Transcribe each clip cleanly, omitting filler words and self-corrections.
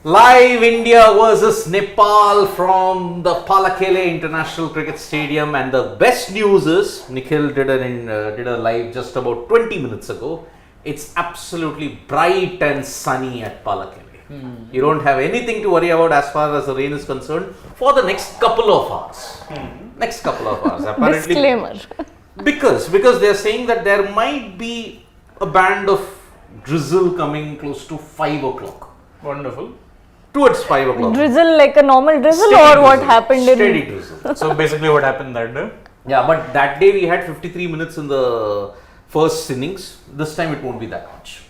Live India versus Nepal from the Pallekele International Cricket Stadium, and the best news is Nikhil did a live just about 20 minutes ago. It's absolutely bright and sunny at Pallekele. You don't have anything to worry about as far as the rain is concerned for the next couple of hours. Next couple of hours. Apparently, disclaimer. because they are saying that there might be a band of drizzle coming close to 5 o'clock. Wonderful. Towards 5 o'clock. Drizzle like a normal drizzle, Steady or drizzle. what happened Steady in... drizzle. So basically what happened that day? Yeah, but that day we had 53 minutes in the first innings. This time it won't be that much.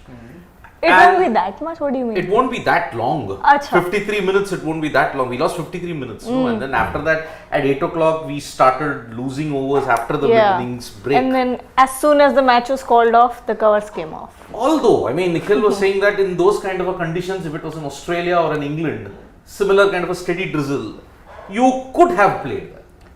It won't be that much? What do you mean? It won't be that long. Achha. 53 minutes, it won't be that long. We lost 53 minutes. No? And then after that, at 8 o'clock, we started losing overs after the innings break. And then as soon as the match was called off, the covers came off. Although, I mean, Nikhil was saying that in those kind of a conditions, if it was in Australia or in England, similar kind of a steady drizzle, you could have played.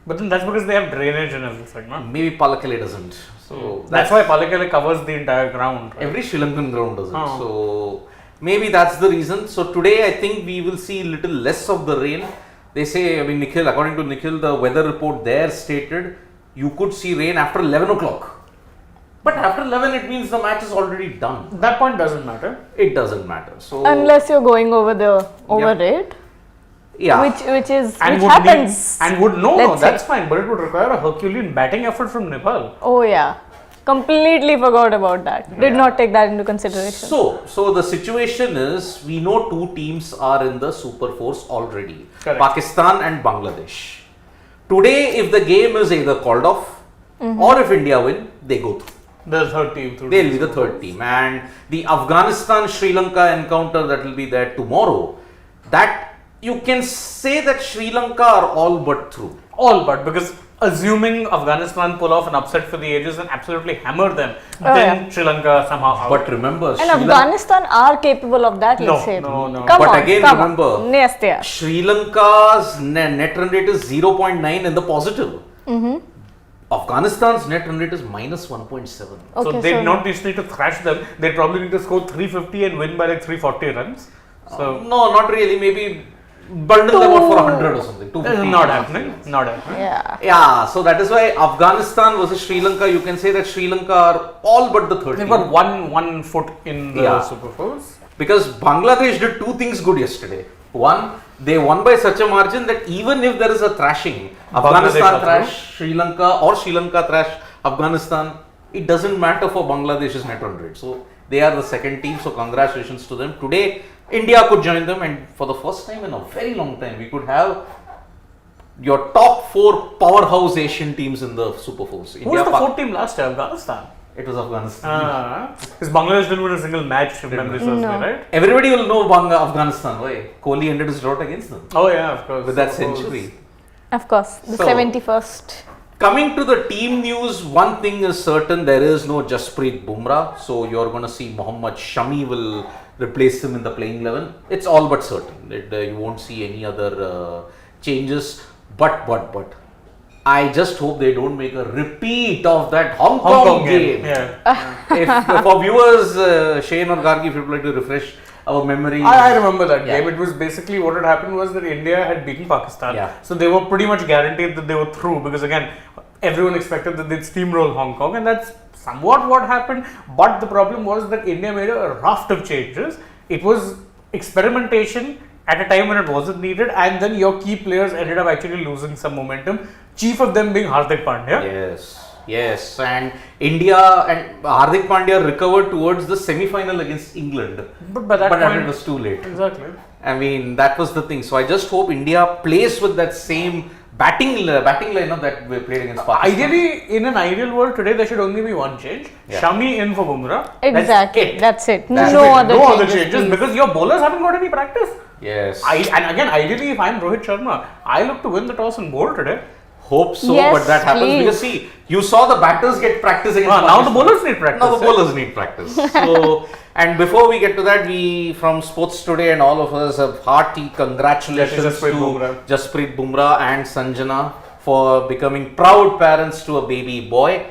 But then that's because they have drainage and everything, no? Maybe Pallekele doesn't. So That's why Pallekele covers the entire ground. Right? every Sri Lankan ground doesn't. So maybe that's the reason. So today I think we will see little less of the rain. They say, I mean, Nikhil, according to Nikhil, the weather report there stated you could see rain after 11 o'clock. But after 11 it means the match is already done. That point doesn't matter. It doesn't matter. So Unless you're going over the rate, yeah. which And would happens. that's fine, but it would require a Herculean batting effort from Nepal. Oh yeah, completely forgot about that. Did not take that into consideration. So the situation is, we know two teams are in the Super Force already. Correct. Pakistan and Bangladesh. Today, if the game is either called off or if India win, they go through. The third team through. They'll be the third team. And the Afghanistan-Sri Lanka encounter that will be there tomorrow, that you can say that Sri Lanka are all but through. All but, because assuming Afghanistan pull off an upset for the ages and absolutely hammer them, then Sri Lanka somehow out. But remember, And Afghanistan are capable of that, let's say. No. Come But on, again, come remember, on. Yes, they are. Sri Lanka's net run rate is 0.9 in the positive. Afghanistan's net run rate is minus 1.7. So they don't just need to thrash them, they probably need to score 350 and win by like 340 runs. So No, not really. Maybe bundle them out for 100 or something. 250. not happening. Not happening. Yeah. So that is why Afghanistan versus Sri Lanka, you can say that Sri Lanka are all but the third They've team. got one foot in the Super Force. Because Bangladesh did two things good yesterday. One, they won by such a margin that even if there is a thrashing, Afghanistan thrash Sri Lanka or Sri Lanka thrash Afghanistan, it doesn't matter for Bangladesh's net run rate. So they are the second team. So congratulations to them. Today, India could join them, and for the first time in a very long time, we could have your top 4 powerhouse Asian teams in the Super Force. Who was the fourth team last year? Afghanistan. It was Afghanistan. Because Bangladesh didn't win a single match, if memory serves me, right? Everybody will know Afghanistan. Why? Kohli ended his drought against them Oh yeah, of course. with that century. Of course, the So- 71st. Coming to the team news, one thing is certain, there is no Jasprit Bumrah. So you're going to see Mohammad Shami will replace him in the playing 11. It's all but certain. You won't see any other changes. But I just hope they don't make a repeat of that Hong Kong game. If for viewers, Shane or Gargi, if you'd like to refresh our memory. I remember that game. It was basically what had happened was that India had beaten Pakistan. So they were pretty much guaranteed that they were through, because again, everyone expected that they'd steamroll Hong Kong, and that's somewhat what happened. But the problem was that India made a raft of changes. It was experimentation at a time when it wasn't needed, and then your key players ended up actually losing some momentum. Chief of them being Hardik Pandya. Yes, and India and Hardik Pandya recovered towards the semi-final against England. But by that point, it was too late. Exactly. I mean, that was the thing. So I just hope India plays with that same batting lineup that we played against Pakistan. Ideally, in an ideal world today, there should only be one change. Shami in for Bumrah. Exactly. That's it. That's No it. other changes, please. Because your bowlers haven't got any practice. Yes. And again, ideally, if I'm Rohit Sharma, I look to win the toss and bowl today. Hope so, Yes, but that happens please. because see, you saw the batters get practice against Now the Pakistan. bowlers need practice. Now the bowlers need practice. So, and before we get to that, we from Sports Today and all of us have hearty congratulations to Jasprit Bumrah and Sanjana for becoming proud parents to a baby boy.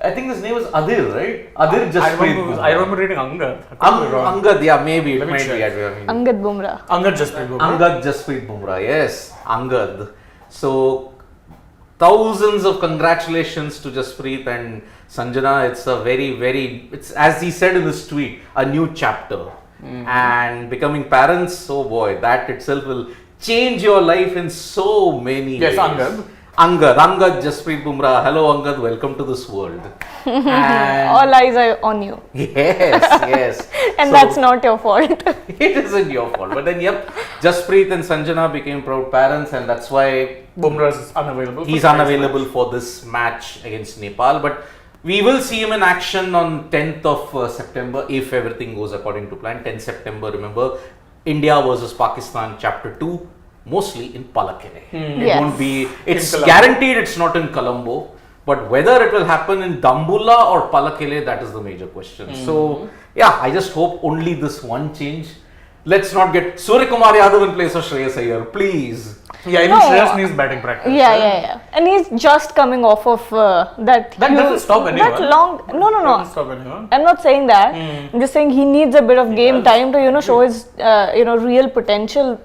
I think his name is Adil, right? Adil Jasprit Bumrah. I remember reading Angad. I could be wrong. Angad, yeah, maybe it Let me might check. be. I mean. Angad Bumrah. Angad Jasprit Bumrah. Angad Jasprit Bumrah, yes, Angad. So, thousands of congratulations to Jasprit and Sanjana. It's a it's as he said in his tweet, a new chapter. And becoming parents, oh boy, that itself will change your life in so many ways. Yes, Angad. Angad Jasprit Bumrah. Hello Angad, welcome to this world. And All eyes are on you. yes. And So, that's not your fault. it isn't your fault. But then, yep, Jasprit and Sanjana became proud parents, and that's why Bumrah is unavailable. he's unavailable for this match against Nepal. But we will see him in action on 10th of September if everything goes according to plan. 10th September, remember, India versus Pakistan, Chapter 2, mostly in Pallekele. It Yes. won't be, it's Colombo. guaranteed it's not in Colombo. But whether it will happen in Dambulla or Pallekele, that is the major question. So, yeah, I just hope only this one change. Let's not get Surya Kumar Yadav in place of Shreyas Iyer, please. Yeah, even No. Shreyas needs batting practice. Yeah. And he's just coming off of that. That doesn't stop anyone. That long. No. Doesn't stop anyone. I'm not saying that. I'm just saying he needs a bit of game time to show his real potential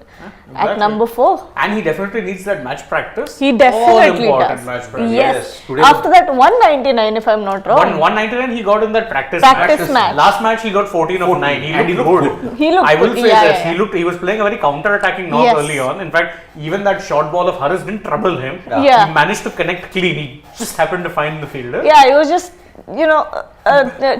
at Exactly. number 4. And he definitely needs that match practice. He definitely All important does. match practice. Yes. Today After that 199, if I'm not wrong. 199 he got in that practice Practice match. Last match he got 14 of 9. and He he looked looked good. He looked I will good. say Yeah, this. yeah. He was playing a very counter-attacking knock Yes. early on. In fact, even that short ball of Haris didn't trouble him. Yeah. He managed to connect clean. He just happened to find the fielder. Yeah, it was just, A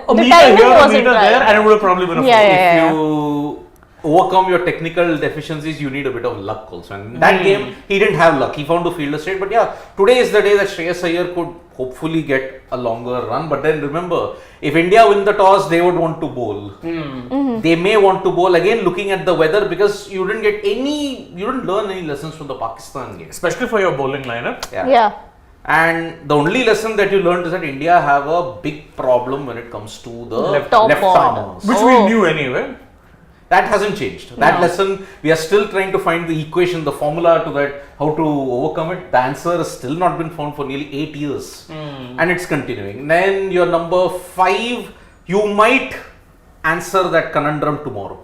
the meter timing here, a wasn't meter there, right. and it would have probably been a Yeah, four. yeah. If you overcome your technical deficiencies, you need a bit of luck also. And that game, he didn't have luck. He found the fielder straight. But yeah, today is the day that Shreyas Iyer could hopefully get a longer run. But then remember, if India win the toss, they would want to bowl. They may want to bowl again, looking at the weather, because you didn't learn any lessons from the Pakistan game. Especially for your bowling lineup. Yeah. And the only lesson that you learned is that India have a big problem when it comes to the Left Top left order. armers. Which Oh. we knew anyway. That hasn't changed. That No. lesson, we are still trying to find the equation, the formula to that, how to overcome it. The answer has still not been found for nearly 8 years. And it's continuing. Then your number 5, you might answer that conundrum tomorrow.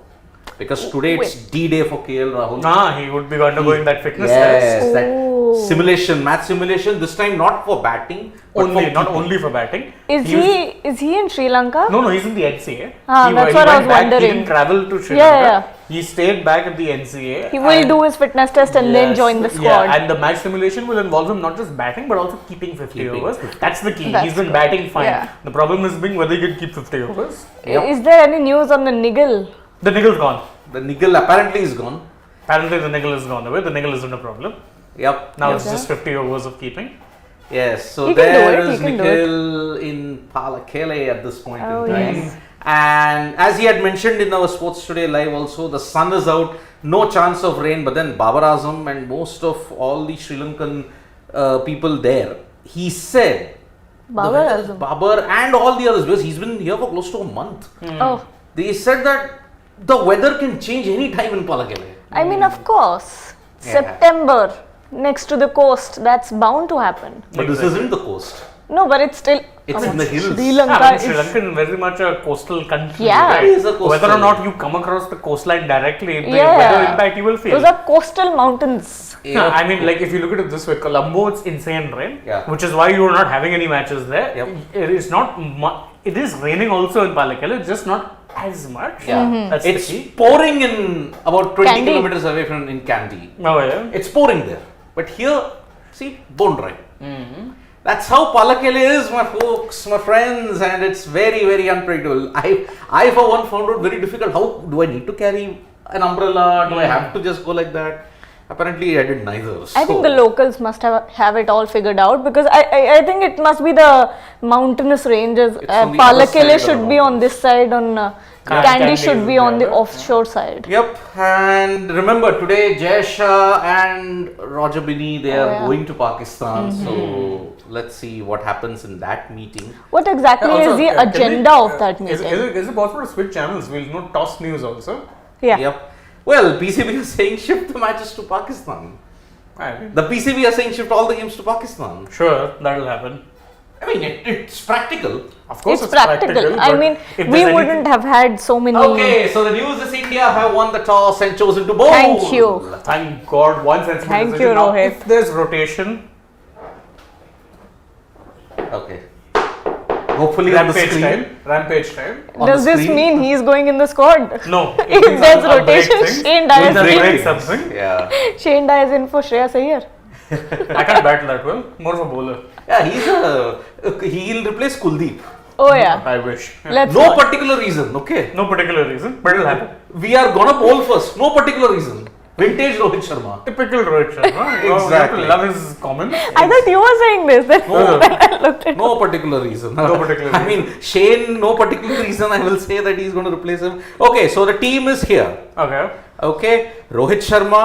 Because today it's D-Day for KL Rahul. He would be undergoing that fitness Yes, test. that Oh. simulation, math simulation, this time not for batting, but Only, for not keeping. only for batting. Is he in Sri Lanka? No, he's in the NCA. That's what I was went back, wondering. He didn't travel to Sri Yeah, Lanka. yeah. He stayed back at the NCA. He will do his fitness test and then join the squad. Yeah, and the match simulation will involve him not just batting but also keeping 50 Keeping overs. 50. That's the key. That's He's been good. batting fine. Yeah. The problem is being whether he can keep 50 overs. Yep. Is there any news on the niggle? The niggle's gone. The niggle apparently is gone. Apparently the niggle is gone away. The niggle isn't a problem. Yep. Now yep. it's just 50 overs of keeping. Yes, so He can do there it, is he can do Nikhil in Pallekele at this point Oh, in time. yes. And as he had mentioned in our Sports Today Live also, the sun is out, no chance of rain, but then Babar Azam and most of all the Sri Lankan people there, he said, Babar Azam. Babar and all the others, because he's been here for close to a month. Oh, They said that the weather can change any time in Pallekele. I mean, of course. Yeah. September, next to the coast, that's bound to happen. But this Exactly. isn't the coast. No, but it's still. It's in the hills. Sri Yeah, Lanka I mean, Sri is. Lanka is very much a coastal country. Yeah. Right? It is a coastal. Whether or not you come across the coastline directly, the Yeah. weather impact you will feel. Those are coastal mountains. Yeah, I mean, like if you look at it this way, Colombo, it's insane rain, Yeah. which is why you are not having any matches there. Yep. It is not. It is raining also in Pallekele, just not as much. Yeah. That's It's the key. pouring in about 20 Kandy. kilometers away from in Kandy. Oh yeah. It's pouring there. But here, see, bone dry. That's how Pallekele is, my folks, my friends, and it's very, very unpredictable. I for one found it very difficult. How do I need to carry an umbrella? Do I have to just go like that? Apparently, I did neither. I think the locals must have it all figured out, because I think it must be the mountainous ranges. It's on the other side Pallekele of the should be on this side, Kandy Kandy should is be the on the other. offshore side. Yep, and remember today Jay Shah and Roger Binny, they are yeah. going to Pakistan. So let's see what happens in that meeting. What exactly is the agenda of that meeting? Is it possible to switch channels? We'll know toss news also. Yeah. Yep. Well, PCB is saying shift the matches to Pakistan. I mean, The PCB are saying shift all the games to Pakistan. sure, that'll happen. I mean, it's practical. Of course, It's practical. I but mean, if we there's wouldn't anything- have had so many. Okay, so the news is India have won the toss and chosen to bowl. Thank you. Thank God, one sensible Thank decision. you, Now, Rohit. if there's rotation, Okay. Hopefully on the rampage screen. time. Rampage time. On Does the this screen. mean he's going in the squad? No. If there's rotation, Shane Dye We'll is break in. something. Yeah. Shane Dye is in for Shreyas Iyer. I can't bat that well. More of a bowler. Yeah, he'll replace Kuldeep. Oh yeah. I wish. Let's No watch. particular reason, okay? No particular reason, but it'll happen. We are gonna bowl first. No particular reason. Vintage Rohit Sharma. Typical Rohit Sharma. You have Exactly. to love his comments. I thought you were saying this. Then No. when I looked at No particular reason. No particular I mean, Shane, no particular reason. I will say that he's going to replace him. Okay, so the team is here. Okay. Okay, Rohit Sharma,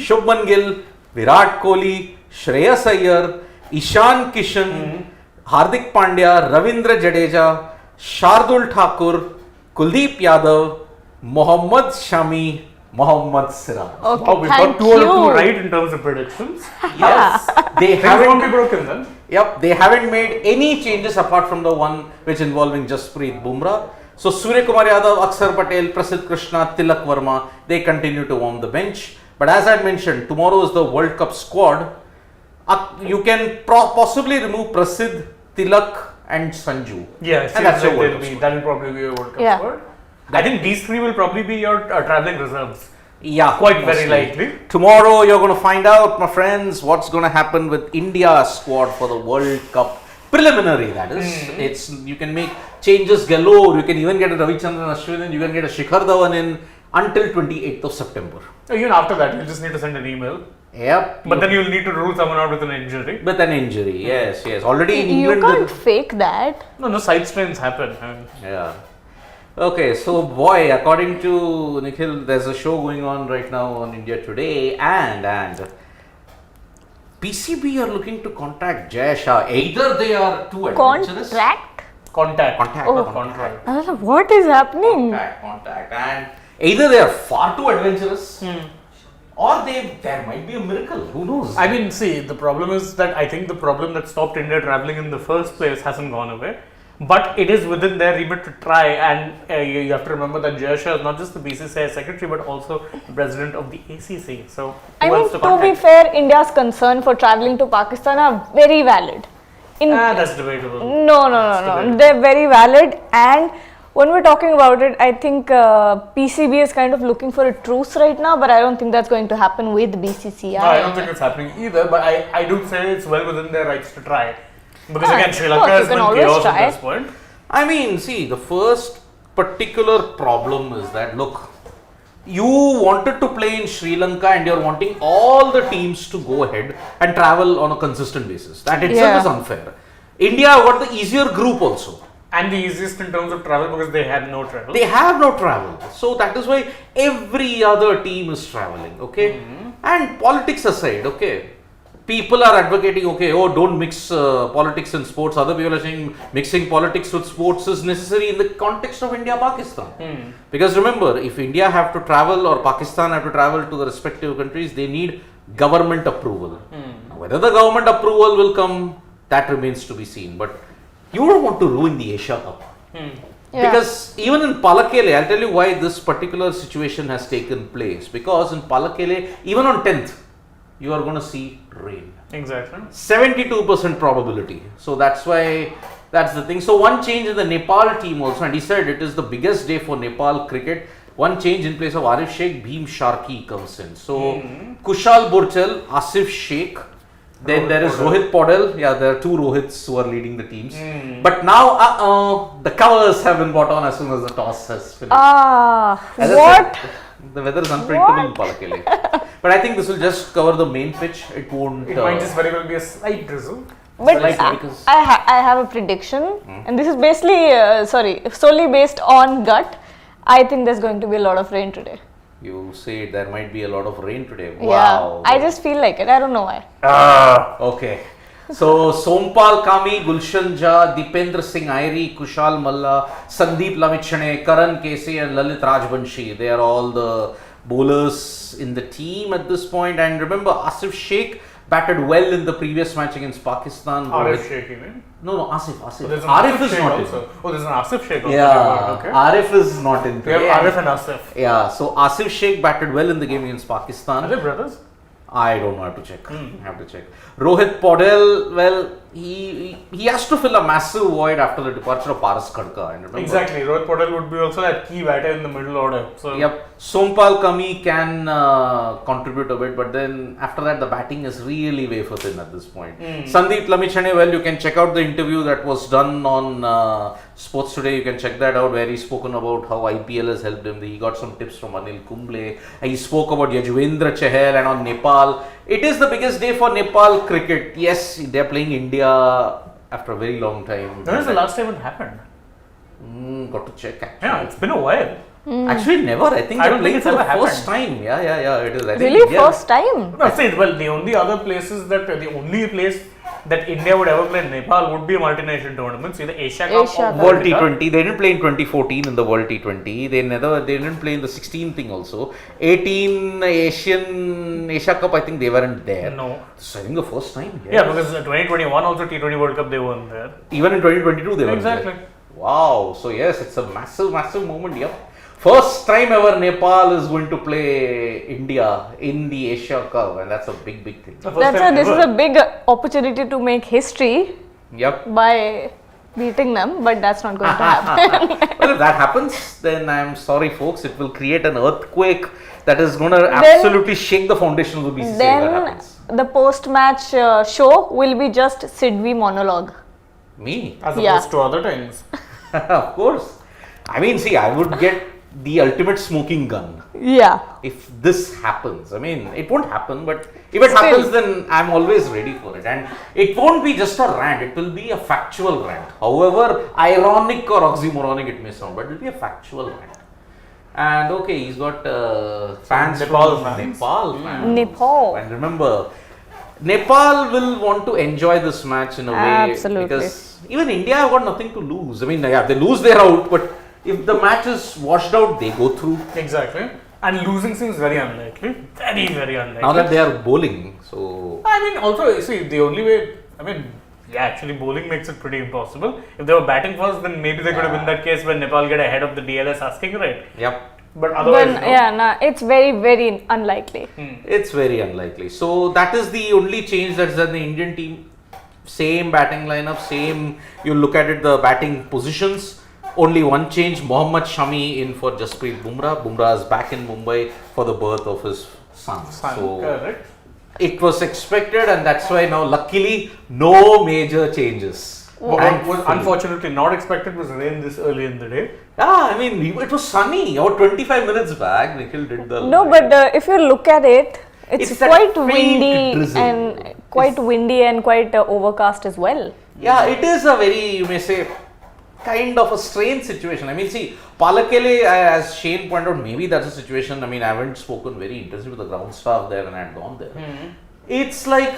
Shubman Gill, Virat Kohli, Shreyas Iyer, Ishan Kishan, Hardik Pandya, Ravindra Jadeja, Shardul Thakur, Kuldeep Yadav, Mohammad Shami, Mohammad Siraj. Okay, Wow, we've thank got two out of two you. right in terms of predictions. Yes, they Things won't be haven't. broken then. Yep, they haven't made any changes apart from the one which involving Jasprit Bumrah. So Surya Kumar Yadav, Akshar Patel, Prasidh Krishna, Tilak Verma, they continue to warm the bench. But as I mentioned, tomorrow is the World Cup squad. You can possibly remove Prasidh, Tilak, and Sanju. Yeah, and that's your World that'll Cup squad. that'll probably be a World Cup Yeah. squad. I think these three will probably be your traveling reserves. Yeah, Quite very mostly. likely. Tomorrow you're going to find out, my friends, what's going to happen with India's squad for the World Cup preliminary. That is, it's you can make changes galore. You can even get a Ravichandran Ashwin, you can get a Shikhar Dhawan in until 28th of September. Even after that, you just need to send an email. Yep. But then you'll need to rule someone out with an injury. with an injury, yes. Already in You England. can't fake that. No, side strains happen. Yeah. Okay, so boy, according to Nikhil, there's a show going on right now on India Today, and PCB are looking to contact Jay Shah. Either they are too adventurous. Contract? Contact. Oh. Contract. I don't know what is happening. Contact, and either they are far too adventurous, or there might be a miracle. Who knows? I mean, see, the problem is that I think the problem that stopped India traveling in the first place hasn't gone away. But it is within their remit to try, and you have to remember that Jay Shah is not just the BCCI secretary but also the president of the ACC. So, I who mean, else to contact? be fair, India's concern for traveling to Pakistan are very valid. That's debatable. No. They're very valid. And when we're talking about it, I think PCB is kind of looking for a truce right now, but I don't think that's going to happen with BCCI. No, I don't think it's happening either, but I do say it's well within their rights to try. Because Ah, again, Sri of Lanka course, has you can been always chaos try. at this point. I mean, see, the first particular problem is that look, you wanted to play in Sri Lanka and you're wanting all the teams to go ahead and travel on a consistent basis. That itself Yeah. is unfair. India got the easier group also. And the easiest in terms of travel because they had no travel. They have no travel. So that is why every other team is traveling, okay? And politics aside, okay? People are advocating, okay, oh, don't mix politics and sports. Other people are saying mixing politics with sports is necessary in the context of India-Pakistan. Because remember, if India have to travel or Pakistan have to travel to the respective countries, they need government approval. Now, whether the government approval will come, that remains to be seen. But you don't want to ruin the Asia Cup. Yeah. Because even in Pallekele, I'll tell you why this particular situation has taken place. Because in Pallekele, even on 10th, you are going to see rain. Exactly. 72% probability. So that's why, that's the thing. So one change in the Nepal team also, and he said it is the biggest day for Nepal cricket. One change in place of Arif Sheikh, Bhim Sharkey comes in. So Kushal Burchal, Asif Sheikh, then there is Rohit Podel. Yeah, there are two Rohits who are leading the teams. But now, the covers have been bought on as soon as the toss has finished. As I What? said, the weather is unpredictable in Pallekele. But I think this will just cover the main pitch. It won't. It might just very well be a slight drizzle. But because- I have a prediction, and this is basically, solely based on gut. I think there's going to be a lot of rain today. You say there might be a lot of rain today. Yeah, Wow. I just feel like it. I don't know why. Okay. So Sompal Kami, Gulshan Jha, Dipendra Singh Airi, Kushal Malla, Sandeep Lamichhane, Karan Kesi and Lalit Rajbanshi. They are all the bowlers in the team at this point. And remember, Asif Sheikh batted well in the previous match against Pakistan. Arif Sheikh, you mean? No, Asif. So there's an Arif Asif is Sheikh not also. in. Oh, there's an Asif Sheikh also. Yeah, Okay. Arif is not in. We have today. Arif and Asif. Yeah, so Asif Sheikh batted well in the game against Pakistan. Are they brothers? I don't know, I have to check. I have to check. Rohit Paudel, well, he has to fill a massive void after the departure of Paras Khadka. And remember, Exactly. Rohit Patel would be also that key batter in the middle order. So Yep, Sompal Kami can contribute a bit, but then after that the batting is really wafer thin at this point. Sandeep Lamichhane, well, you can check out the interview that was done on Sports Today. You can check that out where he's spoken about how IPL has helped him. He got some tips from Anil Kumble. He spoke about Yajuvendra Chahal and on Nepal. It is the biggest day for Nepal cricket. Yes, they are playing India after a very long time. when was the last time it happened? Got to check actually. Yeah, it's been a while. Actually, never. I think I they're don't playing think for it's the ever first time. Yeah, it is. I think Really? India- First time? No, see, well, the only other places that the only place that India would ever play in Nepal would be a multinational tournament. See, the Asia Cup Asia or Cup. World T20. They didn't play in 2014 in the World T20. They didn't play in the 16 thing also. 18 Asia Cup. I think they weren't there. No. So I think the first time. Yeah, because 2021 also T20 World Cup they weren't there. Even in 2022 they weren't Exactly. there. Wow. So yes, it's a massive moment. Yep. First time ever Nepal is going to play India in the Asia Cup, and that's a big thing. The first time This is ever. a big opportunity to make history Yep. by beating them, but that's not going to happen. Well, if that happens, then I'm sorry, folks. It will create an earthquake that is going to absolutely shake the foundation of the BCCI. If that Then happens. the post-match show will be just Sidvi monologue. Me, As Yeah. opposed to other things. of course. I mean, see, I would get the ultimate smoking gun Yeah. if this happens. I mean, it won't happen, but if it Still. happens, then I'm always ready for it. And it won't be just a rant; it will be a factual rant. However ironic or oxymoronic it may sound, but it will be a factual rant. And okay, he's got fans Nepal from fans. Nepal fans. Nepal. And remember, Nepal will want to enjoy this match in a way Absolutely. because even India have got nothing to lose. I mean, yeah, they lose, they're out, but if the match is washed out, they go through. Exactly. And losing seems very unlikely. Very unlikely. Now that they are bowling, so I mean, also, see, the only way, yeah, actually, bowling makes it pretty impossible. If they were batting first, then maybe they could have been that case when Nepal get ahead of the DLS asking rate. yep, But otherwise, But no. yeah, nah, it's very unlikely. it's very unlikely. So that is the only change that's done in the Indian team. Same batting lineup, same. You look at it, the batting positions. Only one change: Mohammad Shami in for Jasprit Bumrah. Bumrah is back in Mumbai for the birth of his son. So Correct. it was expected, and that's why now, luckily, no major changes. What Thankfully. was unfortunately not expected was rain this early in the day. Yeah, I mean, it was sunny. About 25 minutes back, Nikhil did the. No, but if you look at it, it's It's that quite faint windy drizzle. and quite overcast as well. Yeah, it is a very, you may say, kind of a strange situation. I mean, see, Pallekele, as Shane pointed out, maybe that's a situation. I mean, I haven't spoken very intensely with the ground staff there and I had gone there. It's like,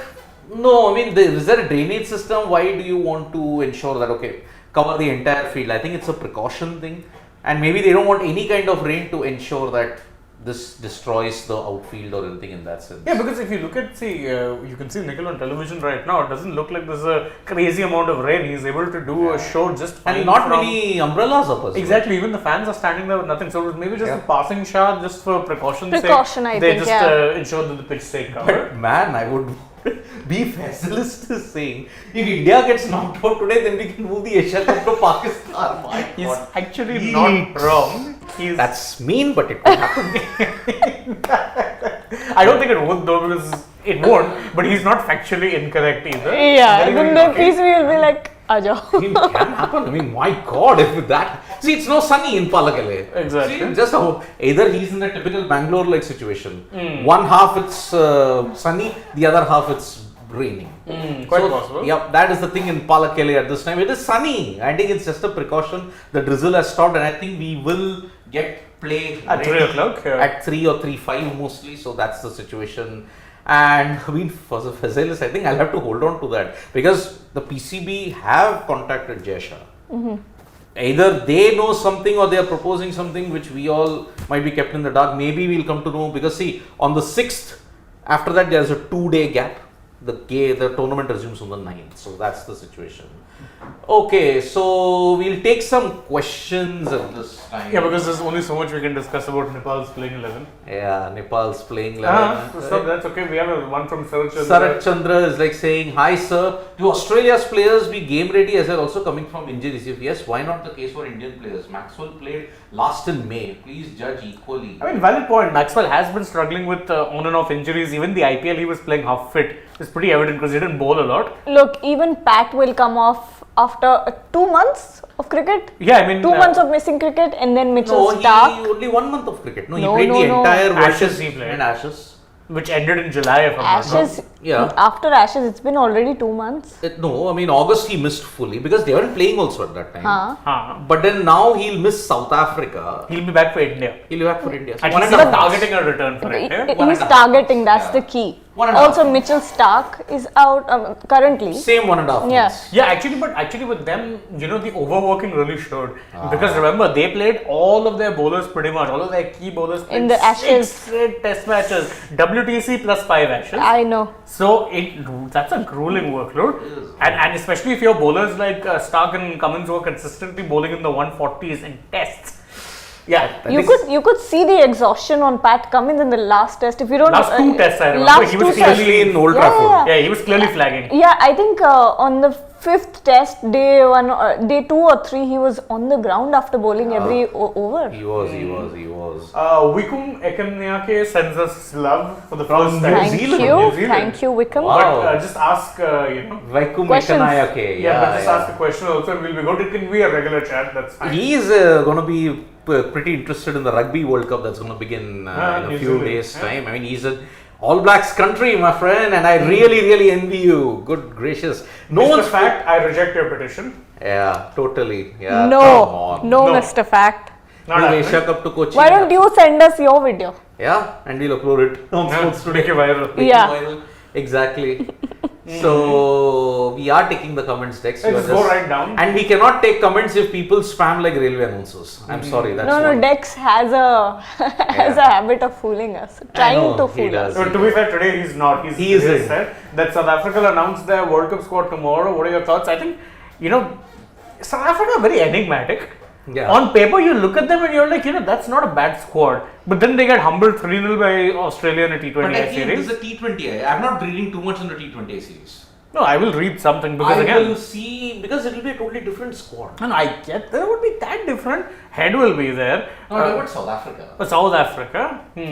no, I mean, is there a drainage system? Why do you want to ensure that, okay, cover the entire field? I think it's a precaution thing. And maybe they don't want any kind of rain to ensure that this destroys the outfield or anything in that sense. Yeah, because if you look at, you can see Nikhil on television right now. It doesn't look like there's a crazy amount of rain. He's able to do a show just fine. And not from- many umbrellas up as well. Exactly, even the fans are standing there with nothing. So it was maybe just a passing shot, just for precaution's Precaution, sake. I They think, just yeah. ensured that the pitch stayed covered. But man, I would be facilist is saying if India gets knocked out today, then we can move the Asia Cup to Pakistan. My He's God. actually Yeet. not wrong. He's, That's mean, but it could happen. I don't think it would though, because it won't. But he's not factually incorrect either. Yeah, Very, then very the lucky. PCB will be like, Aajao. It can happen. I mean, my God, if that. See, it's no sunny in Pallekele. Exactly. See, just either he's in the typical Bangalore-like situation. One half it's sunny, the other half it's raining. Quite possible. Yep, that is the thing in Pallekele at this time. It is sunny. I think it's just a precaution. The drizzle has stopped, and I think we will get play At 3 ready o'clock, yeah. at 3 or 3:05 mostly. So that's the situation. And I mean, for the Faisal, I think I'll have to hold on to that because the PCB have contacted Jay Shah. Either they know something or they are proposing something which we all might be kept in the dark. Maybe we'll come to know because see, on the 6th, after that there's a 2-day gap. the tournament resumes on the 9th. So that's the situation. Okay, so we'll take some questions at this time. Yeah, because there's only so much we can discuss about Nepal's playing 11. Yeah, Nepal's playing 11. So that's okay. We have one from Sarat Chandra. Sarat Chandra is like saying, "Hi sir, do Australia's players be game ready as they're also coming from injuries? If yes, why not the case for Indian players? Maxwell played last in May. Please judge equally." I mean, valid point. Maxwell has been struggling with on and off injuries. Even the IPL, he was playing half fit. It's pretty evident because he didn't bowl a lot. Look, even Pat will come off after 2 months of cricket. Yeah, I mean, 2 months of missing cricket, and then Mitchell No, Stark. he only 1 month of cricket. No, he No, played no, the no. entire Ashes Ashes he played. and Ashes. which ended in July, if I'm not wrong. Ashes, Yeah. after Ashes, it's been already 2 months. No, I mean August he missed fully because they weren't playing also at that time. Huh. But then now he'll miss South Africa. He'll be back for India. He'll be back for India. So At one least and a he's half months. targeting a return for India. He's targeting, that's the key. 1.5 Also, months. Mitchell Stark is out currently. Same 1.5 Yeah. months. Yeah, actually with them, the overworking really showed. Because remember, they played all of their bowlers pretty much, all of their key bowlers played In the Ashes. 6 straight test matches, WTC plus 5 Ashes. I know. So that's a grueling workload, and especially if your bowlers like Stark and Cummins who are consistently bowling in the 140s in tests. Yeah, You could see the exhaustion on Pat Cummins in the last test. If you don't last 2 tests, I remember last he was 2 tests. Especially in Old Yeah, Trafford. Yeah, he was clearly flagging. Yeah, I think on the 5th test, day 1, day 2 or 3, he was on the ground after bowling every over. He was. Wikum Ekanyake sends us love for the first time. Thank you, Wickham. Wow. But just ask, Vaikum Questions. Mekanayake. but just ask a question also and we'll be good. It can be a regular chat, that's fine. He is going to be pretty interested in the Rugby World Cup that's going to begin in a New few Zealand, days' yeah. time. I mean, he's an All Blacks country, my friend, and I really envy you. Good gracious. No Mr. one's Fact, I reject your petition. Yeah, totally. Yeah, No, come on. no, No. Mr. Fact. Not Do happening. Asia Cup to Kochi. Why don't you send us your video? Yeah, and we'll upload it on Sports Make Today. it viral. Make it Yeah. viral. Exactly. So we are taking the comments Dex. You Let's are go just- right down. And we cannot take comments if people spam like railway announcers. I'm sorry. That's No, one. Dex has a habit of fooling us, trying know, to he fool does. us. So to be fair, today he's not. He isn't. said that South Africa will announce their World Cup squad tomorrow. What are your thoughts? I think, South Africa are very enigmatic. Yeah. On paper, you look at them and you're like, that's not a bad squad. But then they get humbled 3-0 by Australia in a T20 But I think series. this is a T20. I'm not reading too much in the T20 series. No, I will read something because I again. will see because it will be a totally different squad. And I get there would be that different. Head will be there. No, about South Africa. South Africa.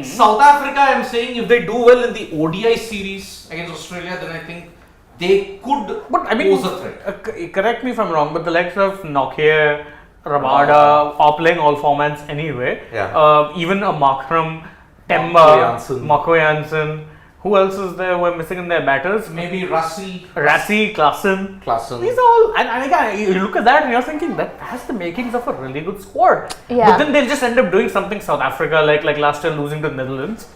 South Africa, I'm saying if they do well in the ODI series against Australia, then I think they could But I mean, pose a threat. correct me if I'm wrong, but the likes of Nokia, Rabada are playing all formats anyway. Yeah. Even a Makram, Mako Temba, Janssen. Mako Janssen. Who else is there? We're missing in their batters. Maybe Rassi. Rassi, Klassen. Klassen. These are all, and again, you look at that and you're thinking that has the makings of a really good squad. Yeah. But then they'll just end up doing something South Africa like last year losing to Netherlands.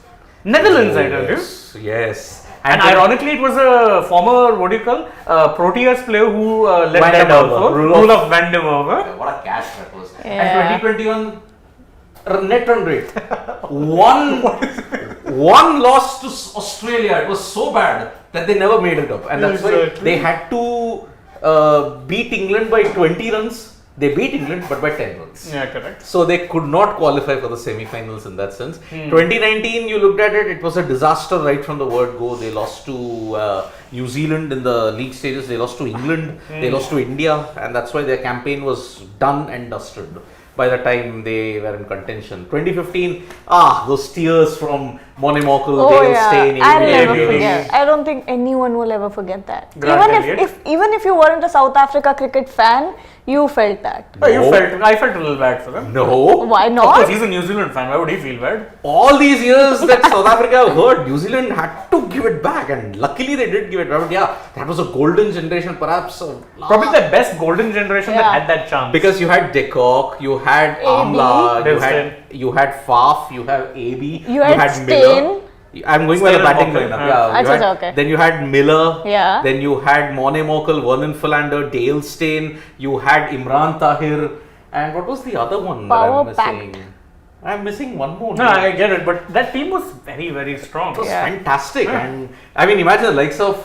Netherlands, I tell you. Yes. And then- ironically, it was a former, Proteas player who led Van that der also, Merwe. Rudolf Van der Merwe. What a cash that was. Yeah. And 2021 net run rate. one loss to Australia. It was so bad that they never made it up. And that's why they had to beat England by 20 runs. They beat England but by 10 runs. Yeah, correct. So they could not qualify for the semi-finals in that sense. 2019, you looked at it, it was a disaster right from the word go. They lost to New Zealand in the league stages. They lost to England. They lost to India. And that's why their campaign was done and dusted by the time they were in contention. 2015, those tears from Monemokel, Oh Dale yeah, Steyn, I'll never ABD. forget. I don't think anyone will ever forget that. Grant Even Elliott. even if you weren't a South Africa cricket fan, you felt that. Oh, No. I felt a little bad for them. No. Why Of course, not? he's a New Zealand fan. Why would he feel bad? All these years that South Africa have heard, New Zealand had to give it back, and luckily they did give it back. But yeah, that was a golden generation, perhaps. Probably the best golden generation that Yeah. had that chance. Because you had De Kock, you had Amla, Dale you had Faf, you have AB, You had Miller. Steyn. I'm going by the Steyn and batting Mokel, lineup. yeah. Yeah, you Achha, had- okay. Then you had Miller. Yeah. Then you had Mone Mokel, Vernon Philander, Dale Steyn. You had Imran Tahir, and what was the other one Power that I'm packed. missing? I'm missing one more. No, I get it, but that team was very, very strong. It was fantastic, and I mean, imagine the likes of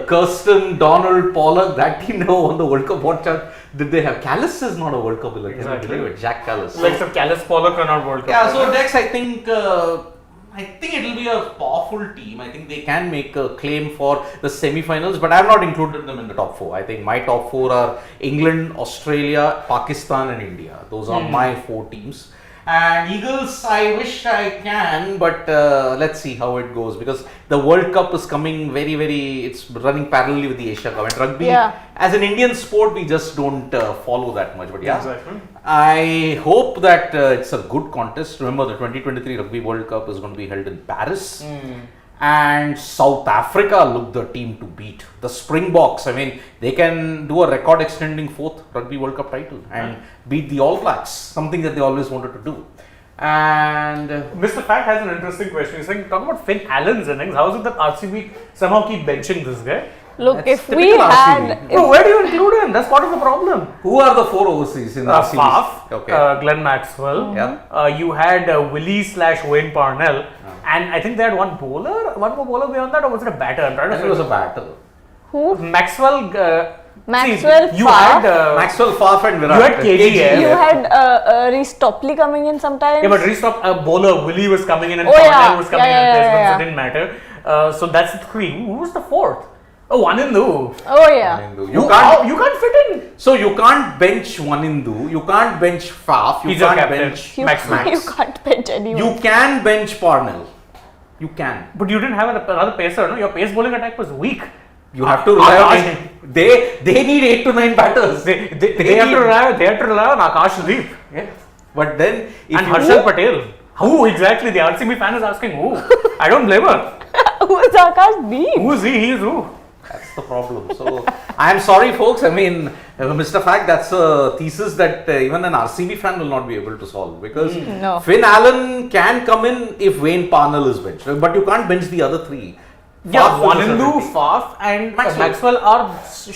Kirsten, Donald, Pollock. That team never won the World Cup. What chance did they have? Callis is not a World Cup winner. Exactly. Can you believe it? Jack Callis. Like some Callis, Pollock are not World Cup. Yeah. So Dex, I think it will be a powerful team. I think they can make a claim for the semi-finals, but I have not included them in the top 4. I think my top 4 are England, Australia, Pakistan, and India. Those are my 4 teams. And Eagles, I wish I can, but let's see how it goes, because the World Cup is coming it's running parallelly with the Asia Cup. And rugby, as an Indian sport, we just don't follow that much. But Exactly. I hope that it's a good contest. Remember, the 2023 Rugby World Cup is going to be held in Paris. And South Africa look the team to beat. The Springboks, I mean, they can do a record extending 4th Rugby World Cup title and beat the All Blacks, something that they always wanted to do. And Mr. Fact has an interesting question. He's saying, talk about Finn Allen's innings. How is it that RCB somehow keep benching this guy? Look, That's if we typical had... RCB. No, where do you include him? That's part of the problem. who are the 4 overseas in RCB? Faf, Okay. Glenn Maxwell. Yeah. You had Willie/Wayne Parnell. And I think they had one more bowler beyond that, or was it a batter? I'm trying to It was a battle. Who? Maxwell. Maxwell, you Faf. had Maxwell, Faf, and Virat. You had KG. You had Reece Topley coming in sometimes. Yeah, but restop bowler Willie was coming in and Oh, Parnell yeah. was coming Yeah, in yeah, and yeah, so it didn't matter. So that's the 3. Who was the 4th? Oh, Wanindu. Oh yeah. You can't fit in. So you can't bench Wanindu, you can't bench Faf, you He's your can't captain. bench You, Max. you can't bench anyone. You can bench Parnell. You can. But you didn't have another pacer, no? Your pace bowling attack was weak. You have to rely on they need 8 to 9 batters. They have to rely on Akash Deep. Yeah. But then if And you Harshal Patel. Who exactly? The RCB fan is asking who. I don't blame her. Who is Akash Deep? Who is he? He is who? that's the problem. So I am sorry, folks. I mean, Mr. Fact, that's a thesis that even an RCB fan will not be able to solve, because No. Finn Allen can come in if Wayne Parnell is benched, but you can't bench the other 3. Yeah, Faf is a Wanindu, certainty. Faf, and Maxwell. Maxwell are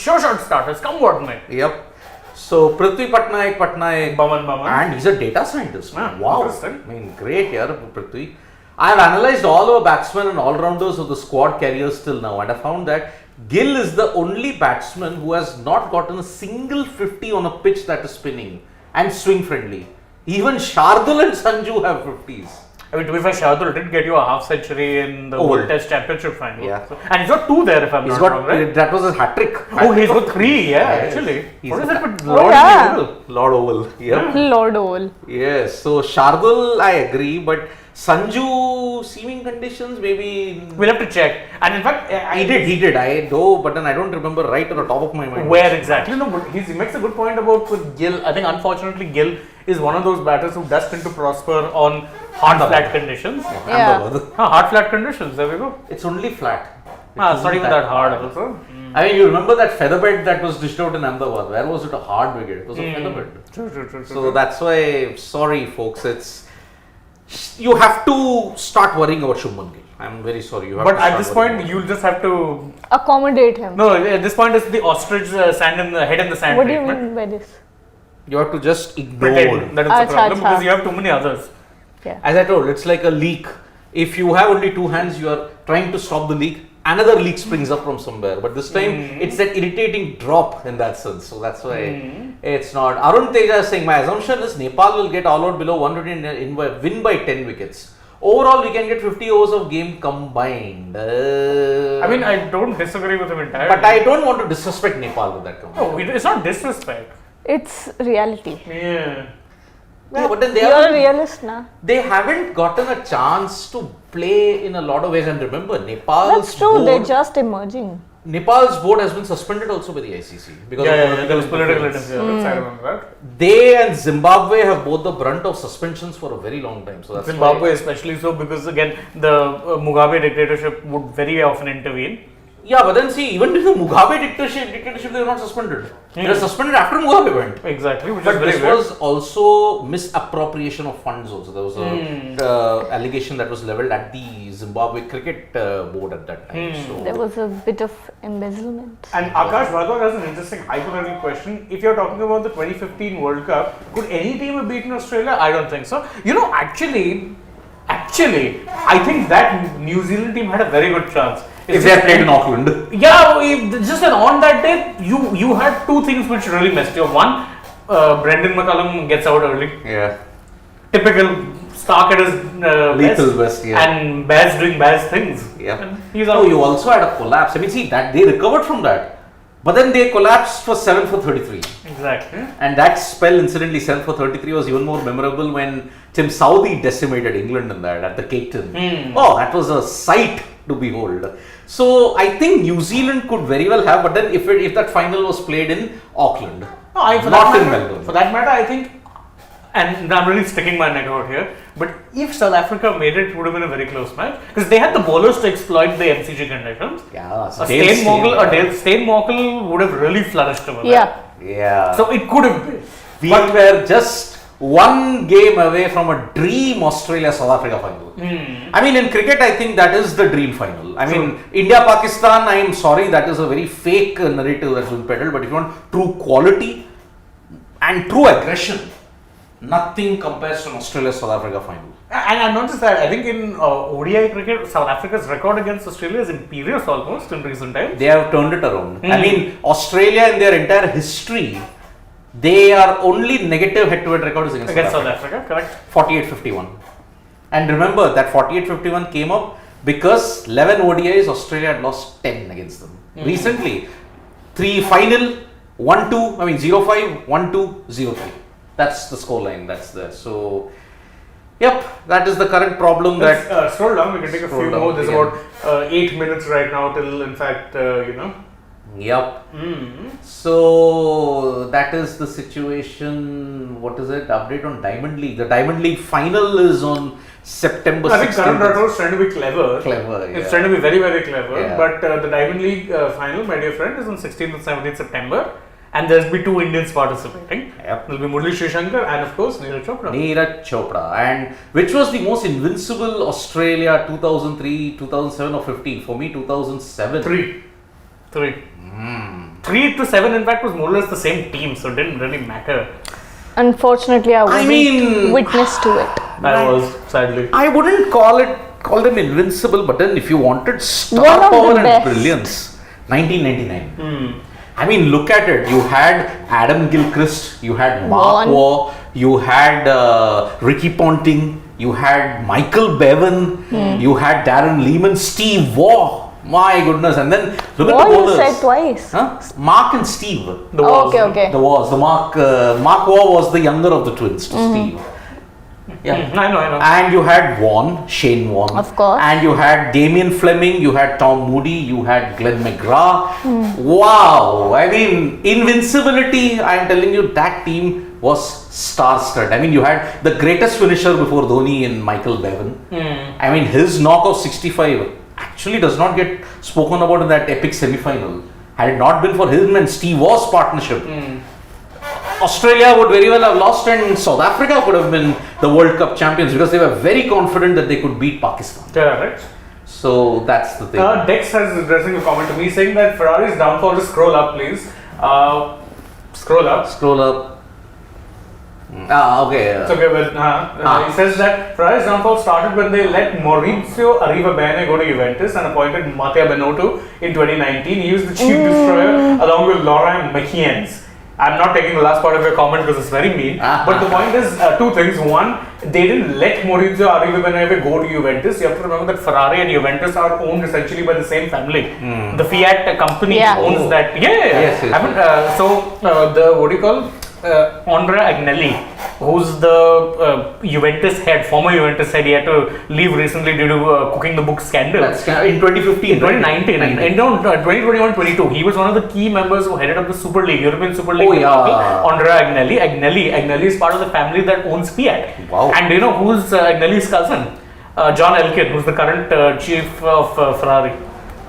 sure shot starters. Come what may. Yep. So Prithvi Patnaik, Baman. and he's a data scientist. Wow. Interesting. I mean, great here, Prithvi. I have analyzed all our batsmen and all-rounders of the squad carriers till now, and I found that Gill is the only batsman who has not gotten a single 50 on a pitch that is spinning and swing friendly. Even Shardul and Sanju have 50s. I mean, to be fair, Shardul did get you a half century in the World Test Championship final. Yeah. So, and he's got 2 there, if I'm He's not got wrong, right? that was his hat trick. Oh, he's got 3, actually. He's What is a- it with Oh, Lord yeah. Oval? Lord Oval. Yep. Lord Owl. Yes. So Shardul, I agree, but Sanju, seeming conditions, maybe. We'll have to check. And in fact, He did. I know, but then I don't remember right on the top of my mind. Where exactly? No, but he makes a good point about with Gill. I think unfortunately Gill is one of those batters who does tend to prosper on hard flat conditions. Yeah. Ahmedabad. Hard flat conditions, there we go. It's only flat. It's not even that hard also. I mean, you remember that featherbed that was dished out in Ahmedabad? Where was it a hard wicket? It was a featherbed. True. So that's why, sorry folks, you have to start worrying about Shubman Gill. I'm very sorry. You have But to at start this worrying point, about you'll just have to. Accommodate him. No, at this point, it's the ostrich head in the sand What do you treatment. mean by this? You have to just ignore. Pretend that it's a Acha, problem acha. because you have too many others. Yeah. As I told, it's like a leak. If you have only 2 hands, you are trying to stop the leak. Another leak springs up from somewhere. But this time, it's that irritating drop in that sense. So that's why it's not. Arun Teja is saying, my assumption is Nepal will get all out below 120 and win by 10 wickets. Overall, we can get 50 overs of game combined. I mean, I don't disagree with him entirely. But I don't want to disrespect Nepal with that comment. No, it's not disrespect. It's reality. Yeah. Yeah, but then You're a realist, na? they haven't gotten a chance to play in a lot of ways. And remember, That's true. They're just emerging. Nepal's board has been suspended also by the ICC because of there was political interference. interference. I remember that. They and Zimbabwe have both the brunt of suspensions for a very long time. So that's Zimbabwe, especially so, because again, the Mugabe dictatorship would very often intervene. Yeah, but then see, even during the Mugabe dictatorship, they were not suspended. They were suspended after Mugabe went. Exactly, which But is very this weird. was also misappropriation of funds also. There was a allegation that was leveled at the Zimbabwe cricket board at that time. So There was a bit of embezzlement. And Akash Bhardwaj has an interesting hypothetical question. If you're talking about the 2015 World Cup, could any team have beaten Australia? I don't think so. You know, actually, I think that New Zealand team had a very good chance. if they had played in Auckland. Yeah, just that on that day, you had two things which really messed you up. One, Brendan McCullum gets out early. Yeah. Typical Stark at his Lethal best, yeah. and Baz doing Baz things. Yeah. And he's Oh, out. you also had a collapse. I mean, see that they recovered from that, but then they collapsed for 7 for 33. Exactly. And that spell, incidentally, 7 for 33 was even more memorable when Tim Southee decimated England in that at the Cape Town. Oh, that was a sight to behold. So I think New Zealand could very well have, but then if that final was played in Auckland, No, for not that in matter, Melbourne. For that matter, I think, and I'm really sticking my neck out here, but if South Africa made it, it would have been a very close match because they had the bowlers to exploit the MCG conditions. Yeah, A Dale Steyn Mogul would have really flourished over Yeah. Yeah. there. So it could have been. We were just one game away from a dream Australia-South Africa final. I mean, in cricket, I think that is the dream final. I mean, India-Pakistan, I am sorry, that is a very fake narrative that's been peddled, but if you want true quality and true aggression, nothing compares to an Australia-South Africa final. And I noticed that I think in ODI cricket, South Africa's record against Australia is imperious almost in recent times. They have turned it around. I mean, Australia in their entire history, they are only negative head-to-head records against South Africa, correct? 48-51. And remember that 48-51 came up because 11 ODIs, Australia had lost 10 against them. Recently, 3 final, 1-2, I mean 0-5, 1-2, 0-3. That's the scoreline that's there. So, yep, that is the current problem that... Let's scroll down, we can take a few down more. There's again. about 8 minutes right now till, in fact, Yep. So that is the situation. What is it? Update on Diamond League. The Diamond League final is on September 16th. I think Karan Rathore is trying to be clever. Yeah. It's trying to be very, very clever. Yeah. But the Diamond League final, my dear friend, is on 16th and 17th September. And there's be 2 Indians participating. Yep. There'll be Murali Srishankar and, of course, Neeraj Chopra. Neeraj Chopra, and which was the most invincible Australia, 2003, 2007 or 15? For me, 2007. 3 to 7 in fact was more or less the same team, so it didn't really matter. Unfortunately, I wasn't witness to it. I was, sadly. I wouldn't call them invincible, but then if you wanted star One of the power and best. brilliance, 1999. I mean, look at it. You had Adam Gilchrist, you had Mark Vaughan. Waugh, you had Ricky Ponting, you had Michael Bevan, you had Darren Lehman, Steve Waugh. My goodness, and then look at the What you bowlers. said twice. Huh? Mark and Steve. The Wars. Okay. The Mark Waugh was the younger of the twins to Steve. Yeah. I know. And you had Shane Warne. Of course. And you had Damien Fleming, you had Tom Moody, you had Glenn McGrath. Wow. I mean, invincibility, I'm telling you, that team was star-studded. I mean, you had the greatest finisher before Dhoni in Michael Bevan. I mean, his knock of 65 actually does not get spoken about in that epic semi-final. Had it not been for him and Steve Waugh's partnership, Australia would very well have lost and South Africa could have been the World Cup champions because they were very confident that they could beat Pakistan. Correct. So that's the thing. Dex has addressing a comment to me saying that Ferrari's downfall. Just scroll up, please. Scroll up. Scroll up. Okay. It's okay, he says that Ferrari's downfall started when they let Maurizio Arrivabene go to Juventus and appointed Mattia Benotto in 2019. He used the cheap destroyer along with Laurent Mekienz. I'm not taking the last part of your comment because it's very mean. But the point is 2 things. One, they didn't let Maurizio Arrivabene go to Juventus. You have to remember that Ferrari and Juventus are owned essentially by the same family. The Fiat company owns that. Yes. I mean, the what do you call? Andrea Agnelli, who's the Juventus head, former Juventus head, he had to leave recently due to cooking the book scandal. That's in 2015. In 2019, and 2021-22, he was one of the key members who headed up the Super League, European Super League. Oh, yeah. Andrea Agnelli. Agnelli is part of the family that owns Fiat. Wow. And you know who's Agnelli's cousin? John Elkann, who's the current chief of Ferrari.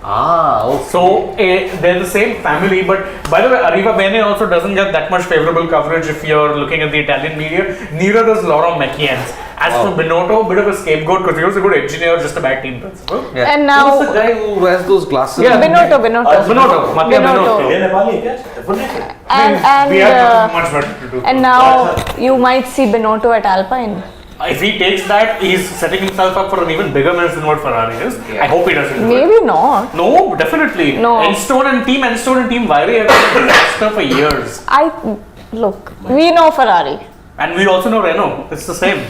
Okay. So they're the same family, but by the way, Arriva Bene also doesn't get that much favorable coverage if you're looking at the Italian media. Neither does Laura Macchians. As for Binotto, bit of a scapegoat because he was a good engineer, just a bad team principal. Yeah. And now- who's the guy who wears those glasses? Yeah. Binotto. Mattia Binotto. Binotto. ये नेपाली है क्या? Definitely. And We have much better to do. and now you might see Binotto at Alpine. If he takes that, he's setting himself up for an even bigger mess than what Ferrari is. Yeah. I hope he doesn't. do it. Maybe not. No, definitely. No. Enstone and Team Viri have been a disaster for years. Look, we know Ferrari. And we also know Renault. It's the same.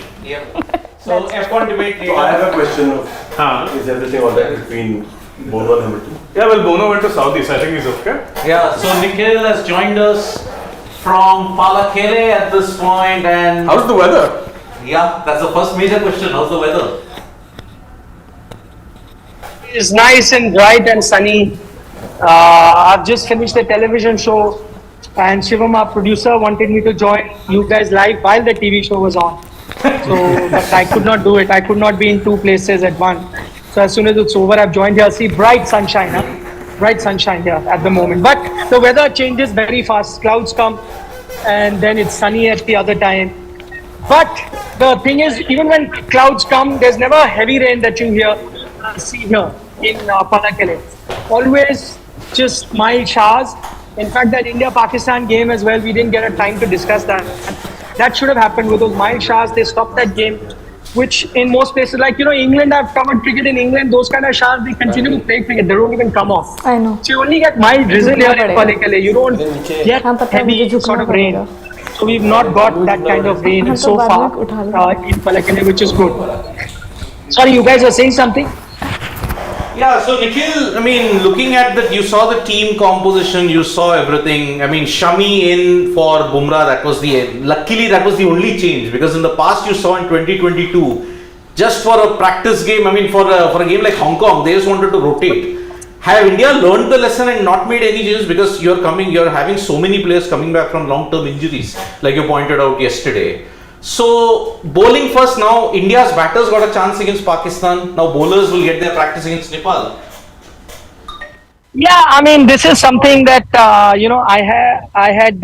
So F1 debate. So I have a question of, Huh. is everything alright between Bono and Hamilton? Yeah, well, Bono went to Saudi, so I think he's okay. Yeah, so Nikhil has joined us from Pallekele at this point, and How's the weather? yeah, that's the first major question. How's the weather? It's nice and bright and sunny. I've just finished the television show, and Shivam, our producer, wanted me to join you guys live while the TV show was on. So, but I could not do it. I could not be in two places at once. So as soon as it's over, I've joined here. See, bright sunshine, huh? Bright sunshine here at the moment. But the weather changes very fast. Clouds come, and then it's sunny at the other time. But the thing is, even when clouds come, there's never heavy rain that you see here in Pallekele. Always just mild showers. In fact, that India-Pakistan game as well, we didn't get a time to discuss that. That should have happened with those mild showers. They stopped that game, which in most places, like, England, I've covered cricket in England, those kind of showers, they continue to play cricket. They don't even come off. I know. So you only get mild drizzle here in Pallekele. You don't get हाँ, पता है, मुझे heavy झुकना sort of rain. पड़ेगा। So we've not got that kind of rain हाँ, so तो बाद far में उठा लो। in Pallekele, which is good. Sorry, you guys are saying something? Yeah, so Nikhil, I mean, looking at that, you saw the team composition, you saw everything. I mean, Shami in for Bumrah, luckily that was the only change, because in the past you saw in 2022, just for a practice game, I mean, for a game like Hong Kong, they just wanted to rotate. Have India learned the lesson and not made any changes, because you're having so many players coming back from long-term injuries, like you pointed out yesterday. So, bowling first now, India's batters got a chance against Pakistan. Now bowlers will get their practice against Nepal. Yeah, I mean, this is something that I had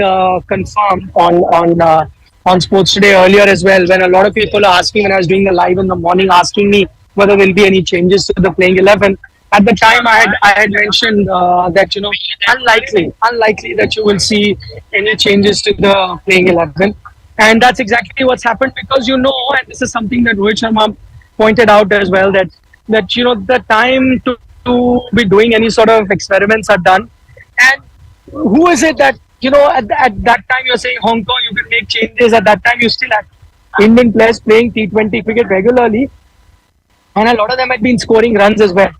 confirmed on Sports Today earlier as well, when a lot of people are asking, when I was doing the live in the morning, asking me whether there will be any changes to the playing 11. At the time, I had mentioned that unlikely that you will see any changes to the playing 11. And that's exactly what's happened, because and this is something that Rohit Sharma pointed out as well, that the time to be doing any sort of experiments are done. And who is it that at that time you're saying Hong Kong you can make changes? At that time you still had Indian players playing T20 cricket regularly, and a lot of them had been scoring runs as well.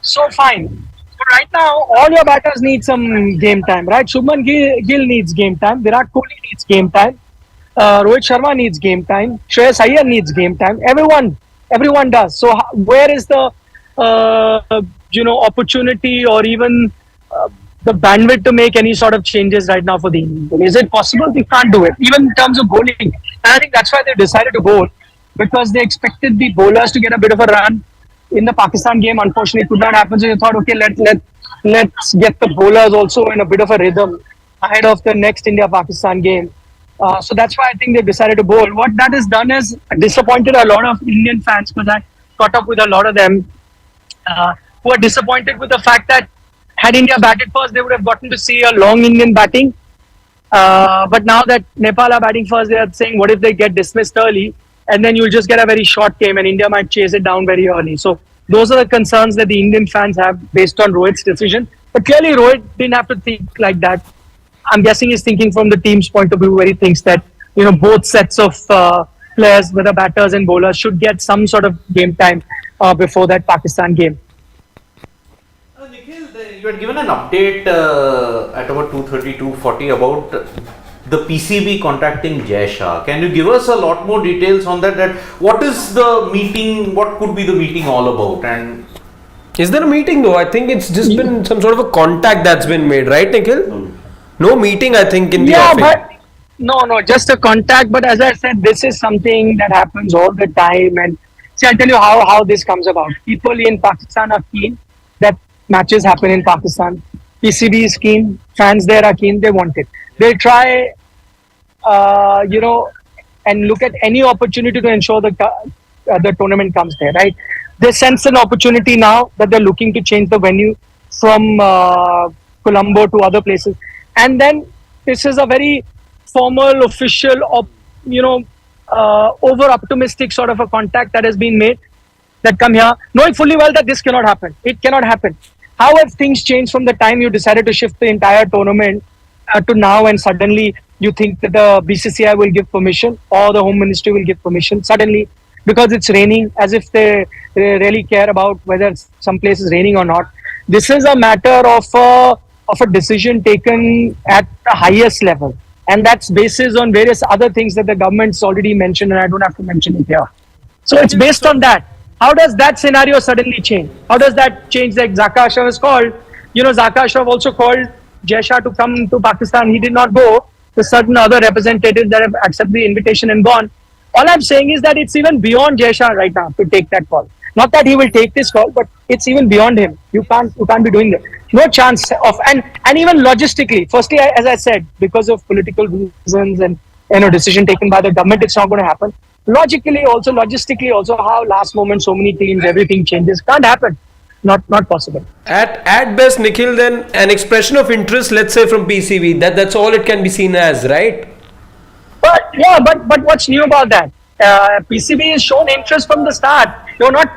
So fine. So right now all your batters need some game time, right? Shubman Gill needs game time. Virat Kohli needs game time. Rohit Sharma needs game time. Shreyas Iyer needs game time. Everyone does. So where is the opportunity or even the bandwidth to make any sort of changes right now for the Indian team? Is it possible? They can't do it, even in terms of bowling. And I think that's why they decided to bowl, because they expected the bowlers to get a bit of a run. In the Pakistan game, unfortunately, it could not happen. So they thought, okay, let's get the bowlers also in a bit of a rhythm ahead of the next India-Pakistan game. So that's why I think they decided to bowl. What that has done is disappointed a lot of Indian fans, because I caught up with a lot of them who are disappointed with the fact that had India batted first, they would have gotten to see a long Indian batting. But now that Nepal are batting first, they are saying, what if they get dismissed early? And then you'll just get a very short game and India might chase it down very early. So those are the concerns that the Indian fans have based on Rohit's decision. But clearly Rohit didn't have to think like that. I'm guessing he's thinking from the team's point of view, where he thinks that both sets of players, whether batters and bowlers, should get some sort of game time before that Pakistan game. Nikhil, you had given an update at about 2:30, 2:40 about the PCB contacting Jai Shah. Can you give us a lot more details on that? That what is the meeting? What could be the meeting all about? And is there a meeting though? I think it's just been some sort of a contact that's been made, right, Nikhil? No meeting, I think, in the office. But no, just a contact. But as I said, this is something that happens all the time. And see, I'll tell you how this comes about. People in Pakistan are keen that matches happen in Pakistan. PCB is keen, fans there are keen, they want it. They'll try, and look at any opportunity to ensure the tournament comes there, right? They sense an opportunity now that they're looking to change the venue from Colombo to other places. And then this is a very formal, official, over-optimistic sort of a contact that has been made that come here, knowing fully well that this cannot happen. It cannot happen. How have things changed from the time you decided to shift the entire tournament to now, and suddenly you think that the BCCI will give permission or the Home Ministry will give permission suddenly because it's raining, as if they really care about whether some place is raining or not. This is a matter of a decision taken at the highest level, and that's basis on various other things that the government's already mentioned, and I don't have to mention it here. So it's based on that. How does that scenario suddenly change? How does that change? Like Zaka Ashraf is called, Zaka Ashraf also called Jay Shah to come to Pakistan. He did not go. The certain other representatives that have accepted the invitation and gone. All I'm saying is that it's even beyond Jay Shah right now to take that call. Not that he will take this call, but it's even beyond him. You can't be doing that. No chance of, and even logistically. Firstly, as I said, because of political reasons and decision taken by the government, it's not going to happen. Logistically also, how last moment so many teams, everything changes. Can't happen. Not possible. At best, Nikhil, then an expression of interest, let's say from PCB, that's all it can be seen as, right? But what's new about that? PCB has shown interest from the start. You're not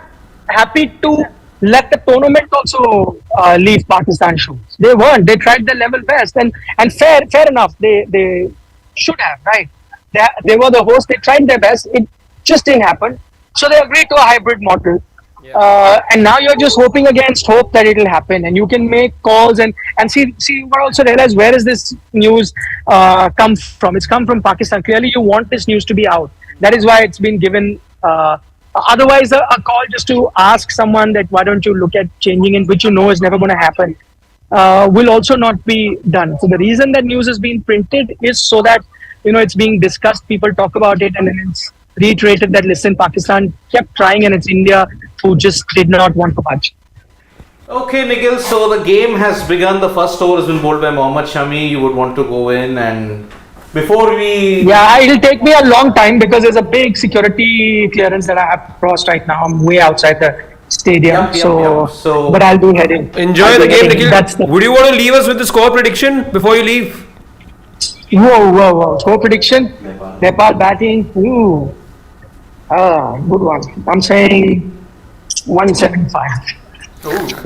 happy to let the tournament also leave Pakistan shoes. They weren't. They tried their level best, and fair enough. They should have, right? They were the host. They tried their best. It just didn't happen. So they agreed to a hybrid model. Yeah. And now you're just hoping against hope that it will happen, and you can make calls and see. But also realize, where is this news come from? It's come from Pakistan. Clearly, you want this news to be out. That is why it's been given. Otherwise, a call just to ask someone that why don't you look at changing it, which is never going to happen, will also not be done. So the reason that news is being printed is so that it's being discussed. People talk about it, and then it's reiterated that listen, Pakistan kept trying, and it's India who just did not want to budge. Okay, Nikhil, so the game has begun. The first over has been bowled by Mohammad Shami. You would want to go in, and before we... Yeah, it'll take me a long time because there's a big security clearance that I have crossed right now. I'm way outside the stadium, so but I'll be heading. Enjoy the game, Nikhil. Would you want to leave us with the score prediction before you leave? Whoa. Score prediction? Nepal batting. Ooh. Good one. I'm saying 175.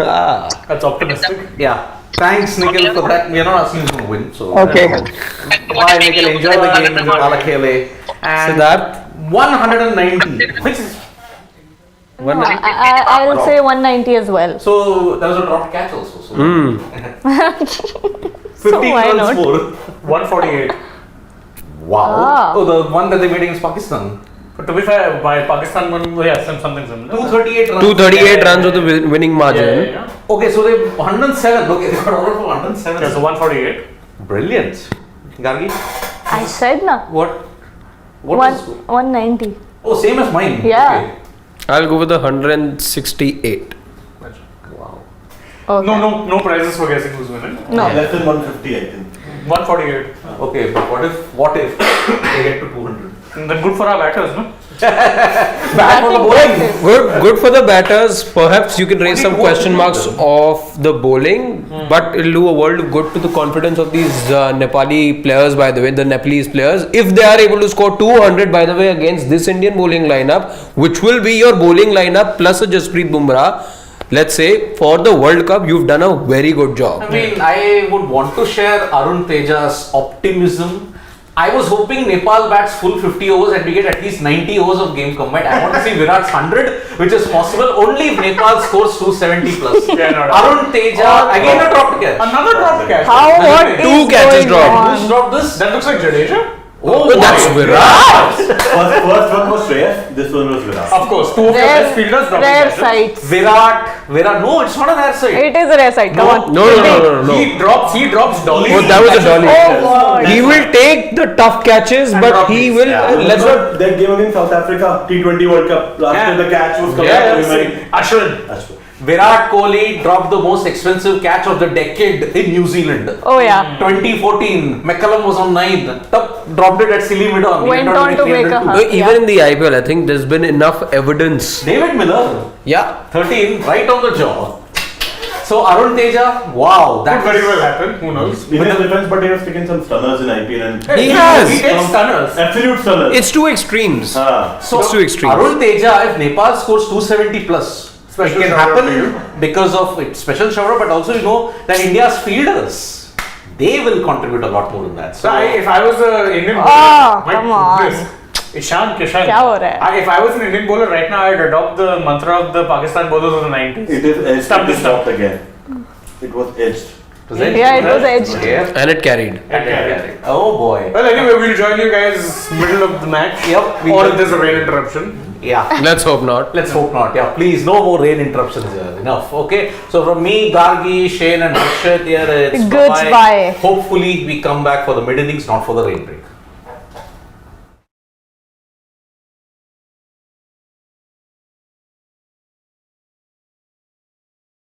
That's optimistic. Yeah. Thanks, Nikhil, for that. We are not asking you to win. So okay. Bye, Nikhil. Enjoy the game in Pallekele. And that 190. Which is... I'll say 190 as well. So there was a dropped catch also. So 15 why runs not? more. 148. Wow. Oh, the one that they made against Pakistan. But to be fair, by Pakistan won, something similar. 238 runs. 238 runs with the winning margin. Yeah. Okay, so they 107. Okay, they got over for 107. Yeah, so 148. Brilliant. Gargi? I said na. What was the score? 190. Oh, same as mine. Yeah. Okay. I'll go with the 168. Wow. Okay. No prizes for guessing who's winning. No. Less than 150, I think. 148. Okay, but what if they get to 200? Then good for our batters, no? Bad for the bowling. Good for the batters. Perhaps you can raise some question marks of the bowling, but it'll do a world of good to the confidence of these Nepali players, by the way, the Nepalese players. If they are able to score 200, by the way, against this Indian bowling lineup, which will be your bowling lineup plus a Jasprit Bumrah, let's say for the World Cup, you've done a very good job. I mean, I would want to share Arun Teja's optimism. I was hoping Nepal bats full 50 overs and we get at least 90 overs of game combined. I want to see Virat's 100, which is possible only if Nepal scores 270 plus. Arun Teja, again a dropped catch. Another dropped catch. What is Two catches going dropped. on? Who's dropped this? That looks like Jadeja. Oh, that's Virat. First one was Shreyas, this one was Virat. Of course, two of your best fielders dropped Rare catches. sights. Virat. No, it's not a rare side. It is a rare sight. Come on. No. He drops dolly. Oh, that was a dolly. Oh God. He will take the tough catches, but he will. Let's not. That game against South Africa, T20 World Cup, last year the catch was coming Yeah, to him. Ashwin. Virat Kohli dropped the most expensive catch of the decade in New Zealand. Oh yeah. 2014, McCullum was on 9th. Dropped it at silly mid-on. He Went on to make a 302. hug. Even Yeah. in the IPL, I think there's been enough evidence. David Miller, Yeah. 13, right on the jaw. So Arun Teja, wow, that Could very well happen. Who knows? In his defense, but he has taken some stunners in IPL and He has. He takes stunners. absolute stunners. It's two extremes. So It's too extreme. Arun Teja, if Nepal scores 270 plus, Special it can shout out to happen you. because of it, special shout out, but also you know that India's fielders, they will contribute a lot more than that. So if I was an Indian bowler, Oh, my come on. goodness. Ishan Kishan. क्या हो रहा है? If I was an Indian bowler right now, I'd adopt the mantra of the Pakistan bowlers of the 90s. It is edged. Stump It to is stump. stopped again. It was edged. Was it? Yeah, it was edged. Yeah. And it carried. Oh boy. Well, anyway, we'll join you guys middle of the match. Yep, we Or will. if there's a rain interruption. Yeah. Let's hope not. Let's hope not. Yeah, please, no more rain interruptions here. Enough. Okay. So from me, Gargi, Shane, and Harshit here, it's Goodbye. Hopefully, we come back for the mid innings, not for the rain break.